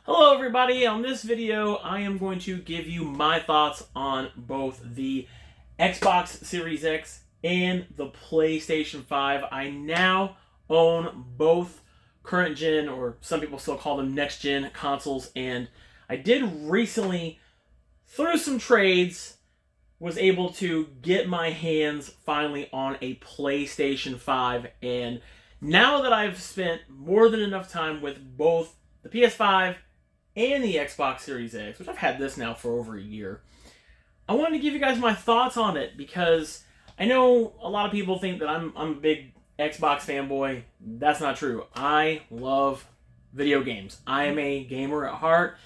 Hello everybody, on this video I am going to give you my thoughts on both the Xbox Series X and the PlayStation 5. I now own both current gen, or some people still call them next gen consoles, and I did recently, through some trades, was able to get my hands finally on a PlayStation 5, and now that I've spent more than enough time with both the PS5 and the Xbox Series X, which I've had this now for over a year, I wanted to give you guys my thoughts on it because I know a lot of people think that I'm a big Xbox fanboy. That's not true. I love video games. I am a gamer at heart.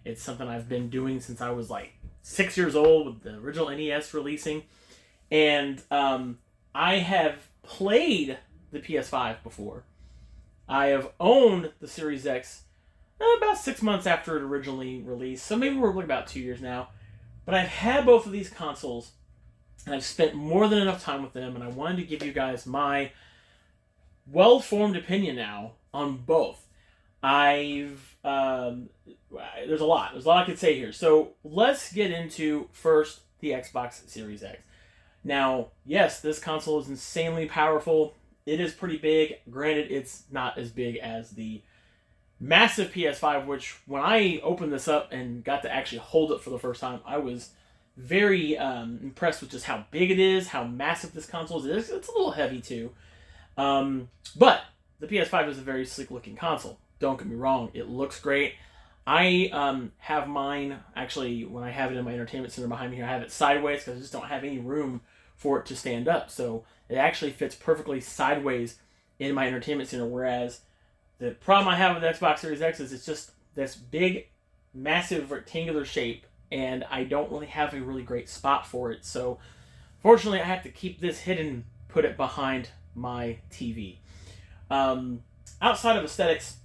It's something I've been doing since I was like 6 years old with the original NES releasing. And I have played the PS5 before. I have owned the Series X about 6 months after it originally released, so maybe we're looking about 2 years now. But I've had both of these consoles, and I've spent more than enough time with them, and I wanted to give you guys my well-formed opinion now on both. There's a lot I could say here. So let's get into first the Xbox Series X. Now, yes, this console is insanely powerful. It is pretty big. Granted, it's not as big as the massive PS5, which when I opened this up and got to actually hold it for the first time, I was very impressed with just how big it is, how massive this console is. It's a little heavy too. But the PS5 is a very sleek looking console. Don't get me wrong, it looks great. I have mine, actually, when I have it in my entertainment center behind me here, I have it sideways because I just don't have any room for it to stand up. So it actually fits perfectly sideways in my entertainment center, whereas the problem I have with the Xbox Series X is it's just this big, massive rectangular shape, and I don't really have a really great spot for it. So, fortunately, I have to keep this hidden, put it behind my TV. Outside of aesthetics,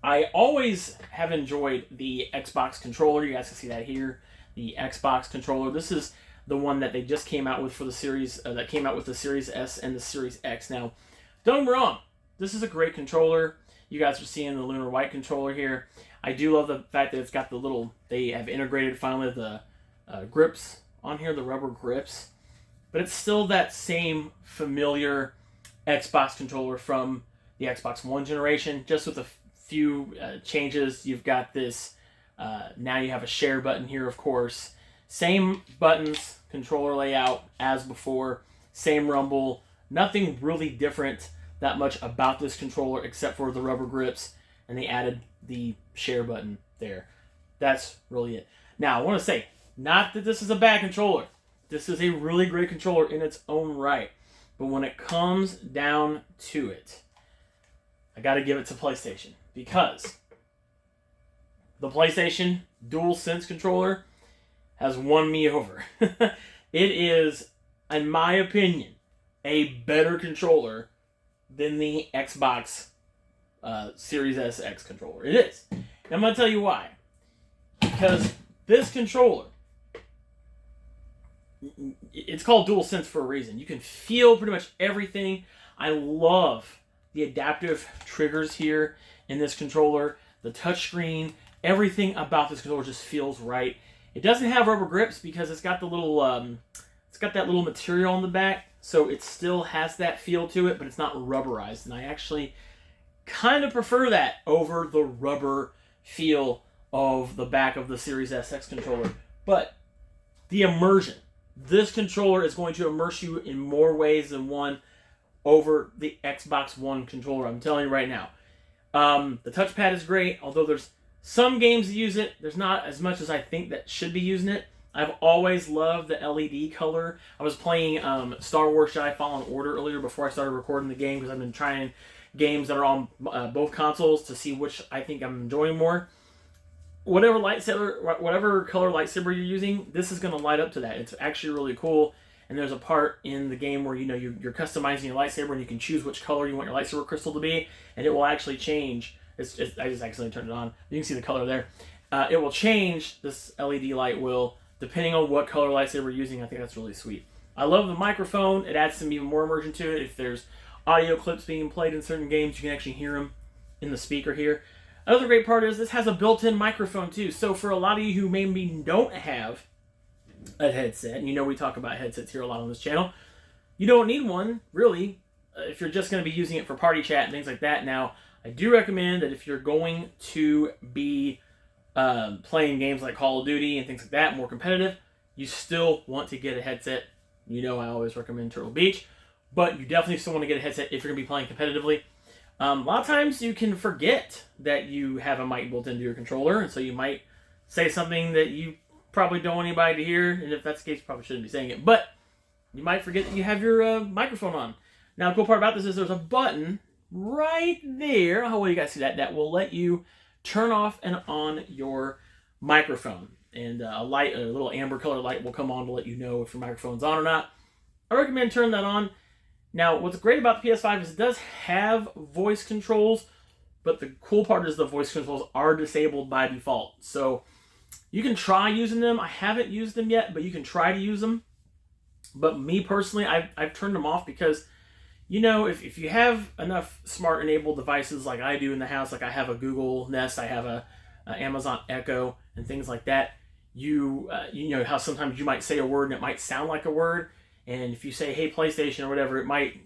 I always have enjoyed the Xbox controller. You guys can see that here, the Xbox controller. This is the one that they just came out with for the series, that came out with the Series S and the Series X. Now, don't get me wrong. This is a great controller. You guys are seeing the lunar white controller here. I do love the fact that it's got the little, they have integrated finally the grips on here, the rubber grips. But it's still that same familiar Xbox controller from the Xbox One generation, just with a few changes. You've got this, now you have a share button here, of course. Same buttons, controller layout as before, same rumble, nothing really different that much about this controller except for the rubber grips, and they added the share button there. That's really it. Now, I want to say, not that this is a bad controller. This is a really great controller in its own right. But when it comes down to it, I got to give it to PlayStation, because the PlayStation DualSense controller has won me over. It is, in my opinion, a better controller than the Xbox Series S X controller. It is. And I'm going to tell you why. Because this controller, it's called DualSense for a reason. You can feel pretty much everything. I love the adaptive triggers here in this controller. The touchscreen, everything about this controller just feels right. It doesn't have rubber grips because it's got the little, it's got that little material on the back. So it still has that feel to it, but it's not rubberized. And I actually kind of prefer that over the rubber feel of the back of the Series SX controller. But the immersion. This controller is going to immerse you in more ways than one over the Xbox One controller. I'm telling you right now. The touchpad is great, although there's some games that use it. There's not as much as I think that should be using it. I've always loved the LED color. I was playing Star Wars Jedi Fallen Order earlier before I started recording the game, because I've been trying games that are on both consoles to see which I think I'm enjoying more. Whatever color lightsaber you're using, this is going to light up to that. It's actually really cool. And there's a part in the game where you're customizing your lightsaber, and you can choose which color you want your lightsaber crystal to be, and it will actually change. I just accidentally turned it on. You can see the color there. It will change. This LED light will, depending on what color lightsaber you're using. I think that's really sweet. I love the microphone. It adds some even more immersion to it. If there's audio clips being played in certain games, you can actually hear them in the speaker here. Another great part is this has a built-in microphone too. So for a lot of you who maybe don't have a headset, and you know we talk about headsets here a lot on this channel, you don't need one, really, if you're just going to be using it for party chat and things like that. Now, I do recommend that if you're going to be playing games like Call of Duty and things like that, more competitive, you still want to get a headset. You know I always recommend Turtle Beach, but you definitely still want to get a headset if you're going to be playing competitively. A lot of times you can forget that you have a mic built into your controller, and so you might say something that you probably don't want anybody to hear, and if that's the case, you probably shouldn't be saying it, but you might forget that you have your microphone on. Now, the cool part about this is there's a button right there, how well you guys see that, that will let you turn off and on your microphone. And a little amber color light will come on to let you know if your microphone's on or not. I recommend turning that on. Now, what's great about the PS5 is it does have voice controls, but the cool part is the voice controls are disabled by default. So you can try using them. I haven't used them yet, but you can try to use them. But me personally, I've turned them off because, you know, if you have enough smart enabled devices like I do in the house, like I have a Google Nest, I have a Amazon Echo and things like that, you know how sometimes you might say a word and it might sound like a word, and if you say, hey, PlayStation or whatever, it might,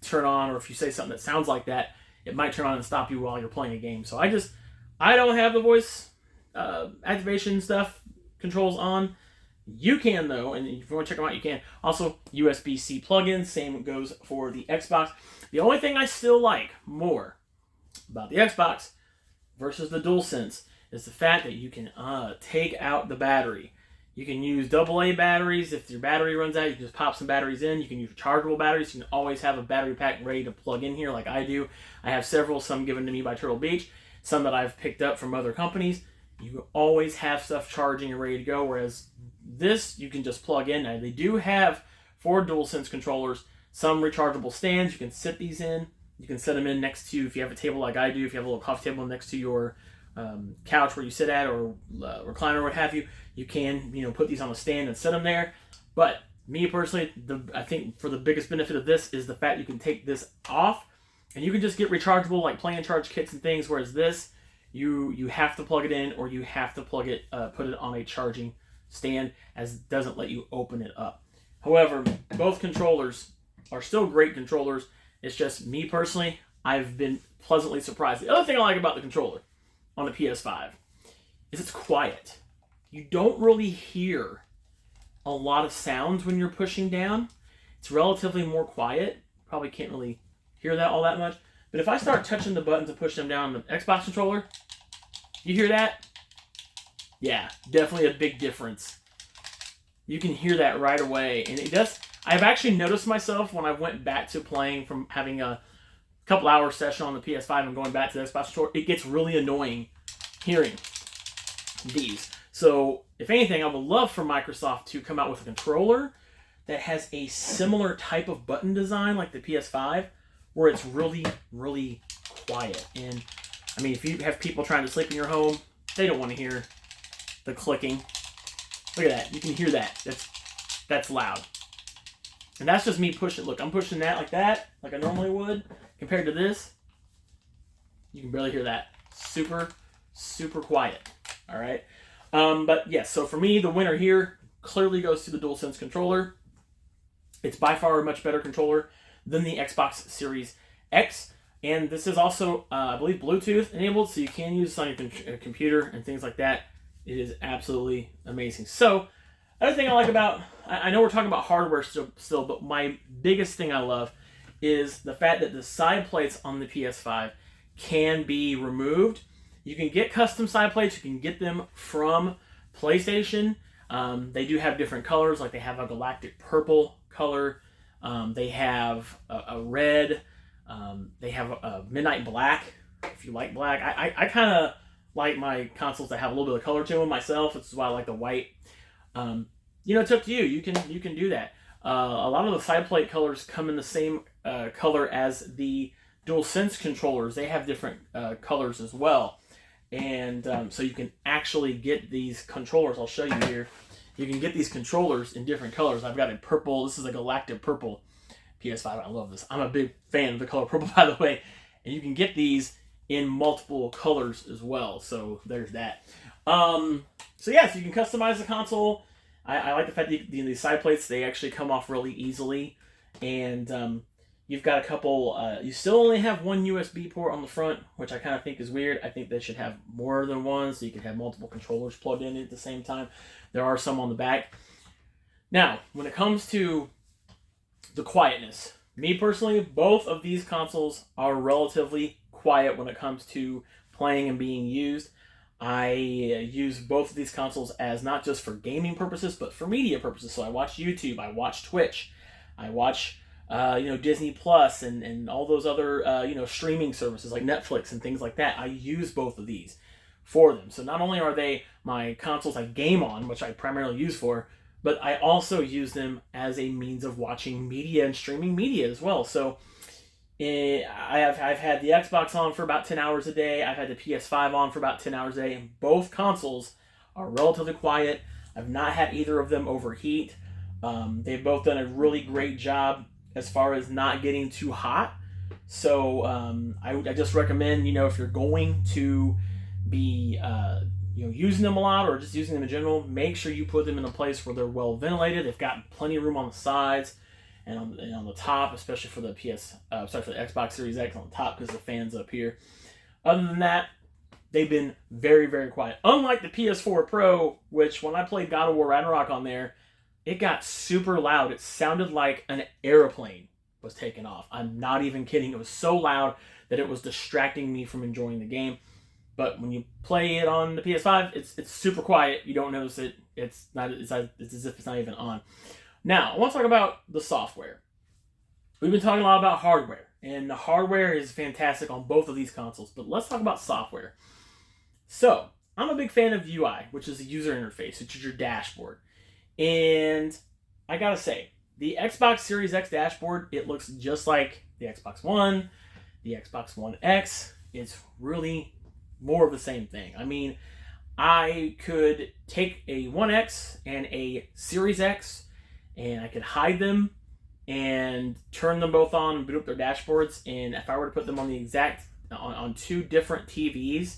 turn on, or if you say something that sounds like that, it might turn on and stop you while you're playing a game. So I don't have the voice activation stuff controls on. You can, though, and if you want to check them out, you can. Also, USB-C plugins, same goes for the Xbox. The only thing I still like more about the Xbox versus the DualSense is the fact that you can take out the battery. You can use AA batteries. If your battery runs out, you can just pop some batteries in. You can use rechargeable batteries. You can always have a battery pack ready to plug in here like I do. I have several, some given to me by Turtle Beach, some that I've picked up from other companies. You always have stuff charging and ready to go, whereas this you can just plug in. Now, they do have, for DualSense controllers, some rechargeable stands. You can sit these in. You can set them in next to, if you have a table like I do, if you have a little coffee table next to your couch where you sit at, or recliner or what have you, you can put these on a stand and set them there. But me personally, I think for the biggest benefit of this is the fact you can take this off and you can just get rechargeable like play and charge kits and things, whereas this you have to plug it in, or you have to plug it put it on a charging stand, as it doesn't let you open it up. However, both controllers are still great controllers. It's just me personally, I've been pleasantly surprised. The other thing I like about the controller on the PS5 is it's quiet. You don't really hear a lot of sounds when you're pushing down. It's relatively more quiet. Probably can't really hear that all that much. But if I start touching the buttons and pushing them down on the Xbox controller, you hear that? Yeah, definitely a big difference. You can hear that right away. And it does. I've actually noticed myself when I went back to playing from having a couple hour session on the PS5 and going back to the Xbox controller, it gets really annoying hearing these. So, if anything, I would love for Microsoft to come out with a controller that has a similar type of button design like the PS5, where it's really, really quiet. And, I mean, if you have people trying to sleep in your home, they don't want to hear the clicking. Look at that. You can hear that. That's loud. And that's just me pushing. Look, I'm pushing that like I normally would. Compared to this, you can barely hear that. Super, super quiet. All right. But yes, so for me, the winner here clearly goes to the DualSense controller. It's by far a much better controller than the Xbox Series X. And this is also, I believe, Bluetooth enabled, so you can use this on your computer and things like that. It is absolutely amazing. So, another thing I like about, I know we're talking about hardware still, but my biggest thing I love is the fact that the side plates on the PS5 can be removed. You can get custom side plates. You can get them from PlayStation. They do have different colors, like they have a galactic purple color. They have a red. They have a midnight black, if you like black. I kind of like my consoles that have a little bit of color to them myself. This is why I like the white. It's up to you. You can do that. A lot of the side plate colors come in the same color as the DualSense controllers. They have different colors as well. And so you can actually get these controllers. I'll show you here. You can get these controllers in different colors. I've got a purple. This is a galactic purple PS5. I love this. I'm a big fan of the color purple, by the way. And you can get these in multiple colors as well. So there's that. So yes, you can customize the console. I like the fact that these side plates, they actually come off really easily, and you've got a couple. You still only have one USB port on the front, which I kind of think is weird. I think they should have more than one, so you can have multiple controllers plugged in at the same time. There are some on the back. Now, when it comes to the quietness, me personally, both of these consoles are relatively quiet when it comes to playing and being used. I use both of these consoles as not just for gaming purposes, but for media purposes. So I watch YouTube, I watch Twitch, I watch Disney Plus and all those other streaming services like Netflix and things like that. I use both of these for them. So not only are they my consoles I game on, which I primarily use for, but I also use them as a means of watching media and streaming media as well. So I've had the Xbox on for about 10 hours a day. I've had the PS5 on for about 10 hours a day. And both consoles are relatively quiet. I've not had either of them overheat. They've both done a really great job as far as not getting too hot. So I just recommend, if you're going to be using them a lot or just using them in general, make sure you put them in a place where they're well ventilated. They've got plenty of room on the sides and on the top, especially for the for the Xbox Series X on the top because the fan's up here. Other than that, they've been very, very quiet. Unlike the PS4 Pro, which when I played God of War Ragnarok on there, it got super loud. It sounded like an airplane was taking off. I'm not even kidding. It was so loud that it was distracting me from enjoying the game. But when you play it on the PS5, it's super quiet. You don't notice it. It's as if it's not even on. Now, I want to talk about the software. We've been talking a lot about hardware, and the hardware is fantastic on both of these consoles, but let's talk about software. So, I'm a big fan of UI, which is the user interface, which is your dashboard. And I gotta say, the Xbox Series X dashboard, it looks just like the Xbox One, the Xbox One X. It's really more of the same thing. I mean, I could take a One X and a Series X, and I could hide them and turn them both on and boot up their dashboards. And if I were to put them on on two different TVs,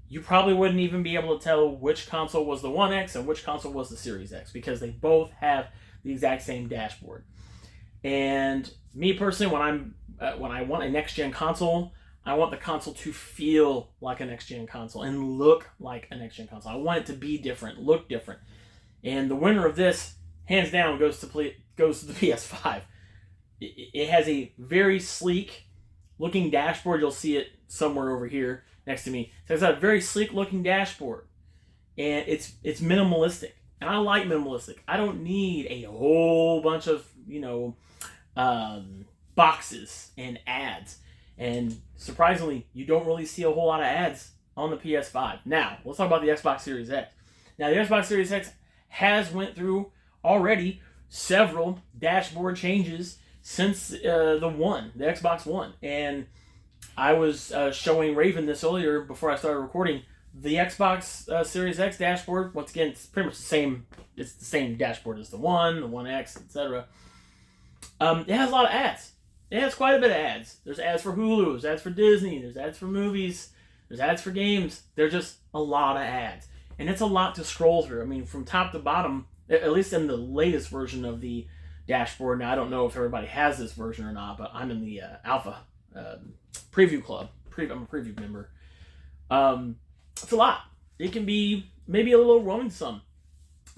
you probably wouldn't even be able to tell which console was the One X and which console was the Series X because they both have the exact same dashboard. And me personally, when I want a next-gen console, I want the console to feel like a next-gen console and look like a next-gen console. I want it to be different, look different. And the winner of this, hands down, goes to the PS5. It has a very sleek looking dashboard. You'll see it somewhere over here next to me. So it's got a very sleek looking dashboard, and it's minimalistic. And I like minimalistic. I don't need a whole bunch of boxes and ads. And surprisingly, you don't really see a whole lot of ads on the PS5. Now, let's talk about the Xbox Series X. Now, the Xbox Series X has went through already several dashboard changes since the Xbox One. And I was showing Raven this earlier before I started recording. The Xbox Series X dashboard, once again, it's pretty much the same. It's the same dashboard as the One X, etc. It has a lot of ads. It has quite a bit of ads. There's ads for Hulu, there's ads for Disney, there's ads for movies, there's ads for games. There's just a lot of ads. And it's a lot to scroll through. I mean, from top to bottom, at least in the latest version of the dashboard. Now, I don't know if everybody has this version or not, but I'm in the alpha preview club. I'm a preview member. It's a lot. It can be maybe a little overwhelming to some.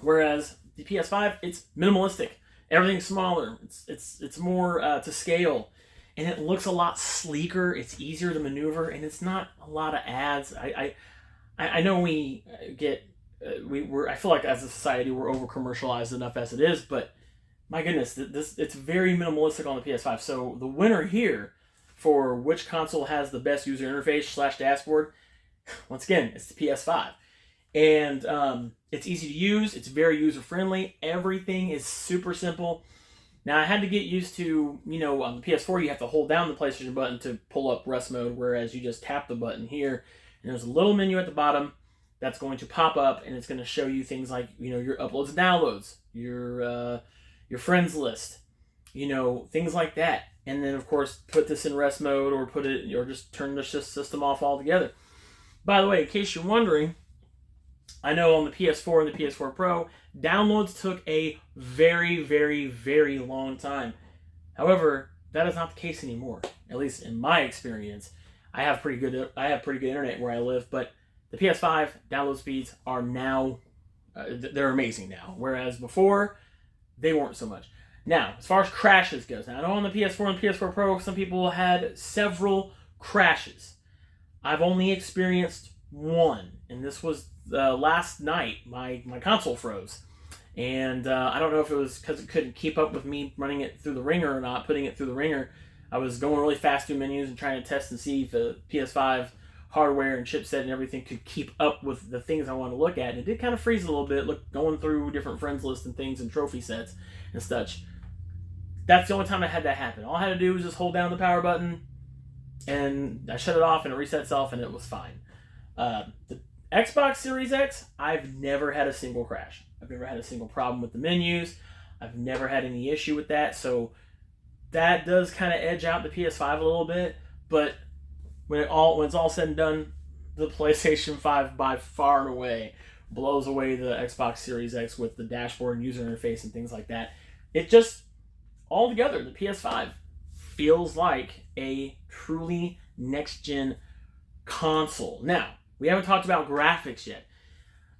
Whereas the PS5, it's minimalistic. Everything's smaller. It's more to scale, and it looks a lot sleeker. It's easier to maneuver, and it's not a lot of ads. I know we get I feel like as a society we're over commercialized enough as it is, but my goodness, it's very minimalistic on the PS5. So the winner here for which console has the best user interface / dashboard, once again, it's the PS5. And it's easy to use. It's very user-friendly. Everything is super simple. Now, I had to get used to, on the PS4, you have to hold down the PlayStation button to pull up rest mode, whereas you just tap the button here, and there's a little menu at the bottom that's going to pop up, and it's going to show you things like, your uploads and downloads, your friends list, things like that. And then, of course, put this in rest mode or just turn the system off altogether. By the way, in case you're wondering, I know on the PS4 and the PS4 Pro, downloads took a very, very, very long time. However, that is not the case anymore. At least in my experience, I have pretty good internet where I live, but the PS5 download speeds are now they're amazing now. Whereas before, they weren't so much. Now, as far as crashes goes, now I know on the PS4 and PS4 Pro, some people had several crashes. I've only experienced one, and this was last night. My console froze, and I don't know if it was because it couldn't keep up with me running it through the ringer or not, putting it through the ringer. I was going really fast through menus and trying to test and see if the PS5 hardware and chipset and everything could keep up with the things I want to look at. And it did kind of freeze a little bit, going through different friends lists and things and trophy sets and such. That's the only time I had that happen. All I had to do was just hold down the power button, and I shut it off, and it reset itself, and it was fine. The Xbox Series X, I've never had a single crash. I've never had a single problem with the menus. I've never had any issue with that, so that does kind of edge out the PS5 a little bit, but when it's all said and done, the PlayStation 5 by far and away blows away the Xbox Series X with the dashboard and user interface and things like that. It just, altogether, the PS5 feels like a truly next-gen console. Now, we haven't talked about graphics yet.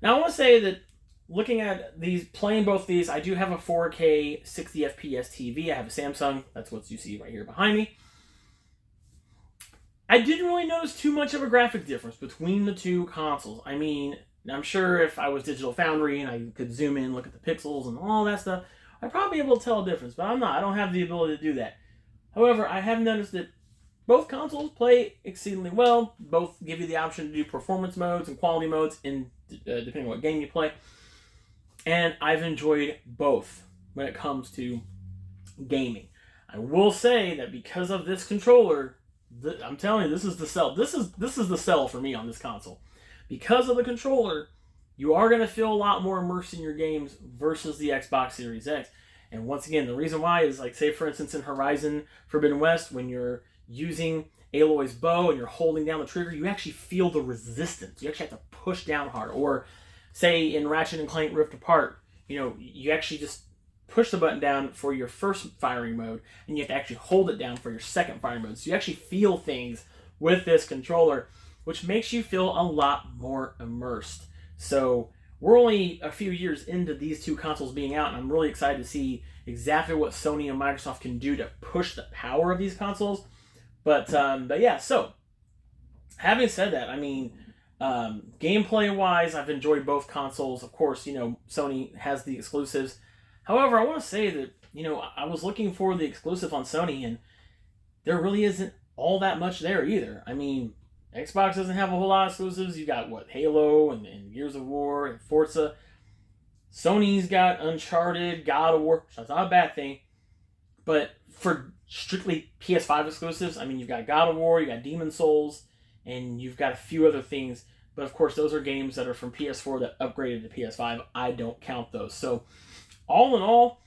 Now, I want to say that looking at these, playing both these, I do have a 4K 60 FPS TV. I have a Samsung. That's what you see right here behind me. I didn't really notice too much of a graphic difference between the two consoles. I mean, I'm sure if I was Digital Foundry and I could zoom in, look at the pixels and all that stuff, I'd probably be able to tell a difference, but I'm not. I don't have the ability to do that. However, I have noticed that both consoles play exceedingly well. Both give you the option to do performance modes and quality modes depending on what game you play. And I've enjoyed both when it comes to gaming. I will say that because of this controller, I'm telling you, this is the sell. This is the sell for me on this console. Because of the controller, you are going to feel a lot more immersed in your games versus the Xbox Series X. And once again, the reason why is, like, say for instance in Horizon Forbidden West, when you're using Aloy's bow and you're holding down the trigger, you actually feel the resistance. You actually have to push down hard. Or say in Ratchet and Clank Rift Apart, you actually just push the button down for your first firing mode, and you have to actually hold it down for your second firing mode. So you actually feel things with this controller, which makes you feel a lot more immersed. So we're only a few years into these two consoles being out, and I'm really excited to see exactly what Sony and Microsoft can do to push the power of these consoles. But yeah, so having said that, I mean, gameplay-wise, I've enjoyed both consoles. Of course, Sony has the exclusives. However, I want to say that, I was looking for the exclusive on Sony, and there really isn't all that much there either. I mean, Xbox doesn't have a whole lot of exclusives. You got, Halo and Gears of War and Forza. Sony's got Uncharted, God of War. That's not a bad thing. But for strictly PS5 exclusives, I mean, you've got God of War, you got Demon's Souls, and you've got a few other things. But of course, those are games that are from PS4 that upgraded to PS5. I don't count those. So, all in all,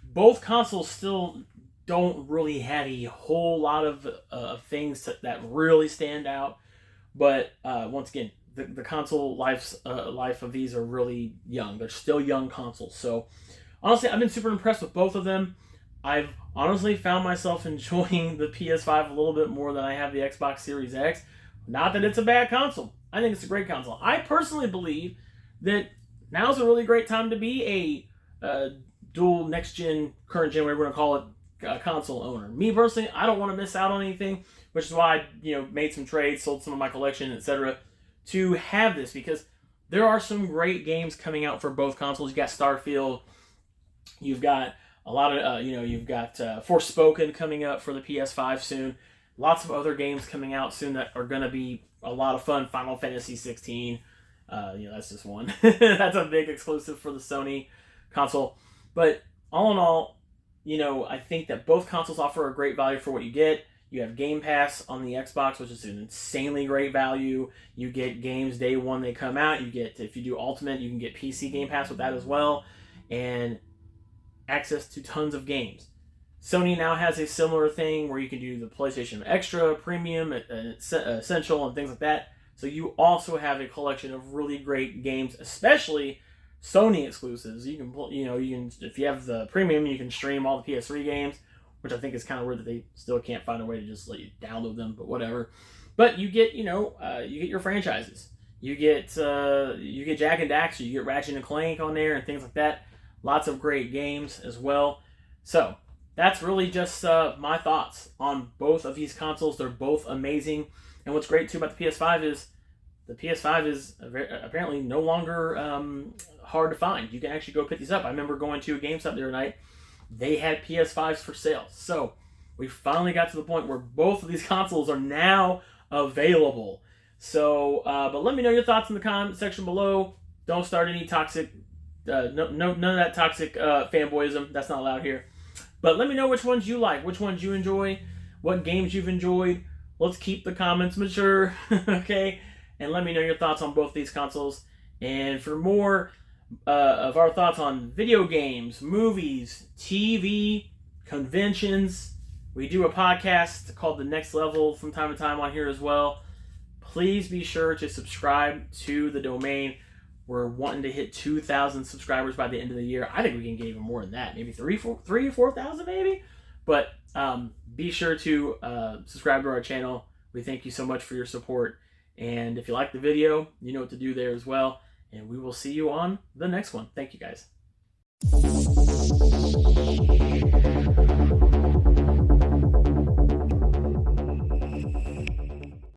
both consoles still don't really have a whole lot of things that really stand out. But once again, the console life of these are really young. They're still young consoles. So honestly, I've been super impressed with both of them. I've honestly found myself enjoying the PS5 a little bit more than I have the Xbox Series X. Not that it's a bad console. I think it's a great console. I personally believe that now's a really great time to be a dual next-gen, current-gen, whatever we're going to call it, console owner. Me personally, I don't want to miss out on anything, which is why I made some trades, sold some of my collection, etc. to have this, because there are some great games coming out for both consoles. You got Starfield, you've got a lot of you've got Forspoken coming up for the PS5 soon. Lots of other games coming out soon that are going to be a lot of fun. Final Fantasy 16, that's just one. That's a big exclusive for the Sony console. But all in all, I think that both consoles offer a great value for what you get. You have Game Pass on the Xbox, which is an insanely great value. You get games day one they come out. You get, if you do Ultimate, you can get PC Game Pass with that as well. And access to tons of games. Sony now has a similar thing where you can do the PlayStation Extra, Premium, Essential, and things like that. So you also have a collection of really great games, especially Sony exclusives. You can, if you have the Premium, you can stream all the PS3 games, which I think is kind of weird that they still can't find a way to just let you download them, but whatever. But you get, you get your franchises. You get Jack and Daxter, you get Ratchet and Clank on there and things like that. Lots of great games as well. So that's really just my thoughts on both of these consoles. They're both amazing. And what's great too about the PS5 is the PS5 is apparently no longer hard to find. You can actually go pick these up. I remember going to a GameStop the other night. They had PS5s for sale. So we finally got to the point where both of these consoles are now available. So, but let me know your thoughts in the comment section below. Don't start any toxic, none of that toxic fanboyism. That's not allowed here. But let me know which ones you like, which ones you enjoy, what games you've enjoyed. Let's keep the comments mature, okay? And let me know your thoughts on both these consoles. And for more of our thoughts on video games, movies, TV, conventions, we do a podcast called The Next Level from time to time on here as well. Please be sure to subscribe to the domain. We're wanting to hit 2,000 subscribers by the end of the year. I think we can get even more than that. Maybe 3,000 or 4,000 maybe. But be sure to subscribe to our channel. We thank you so much for your support. And if you like the video, you know what to do there as well. And we will see you on the next one. Thank you, guys.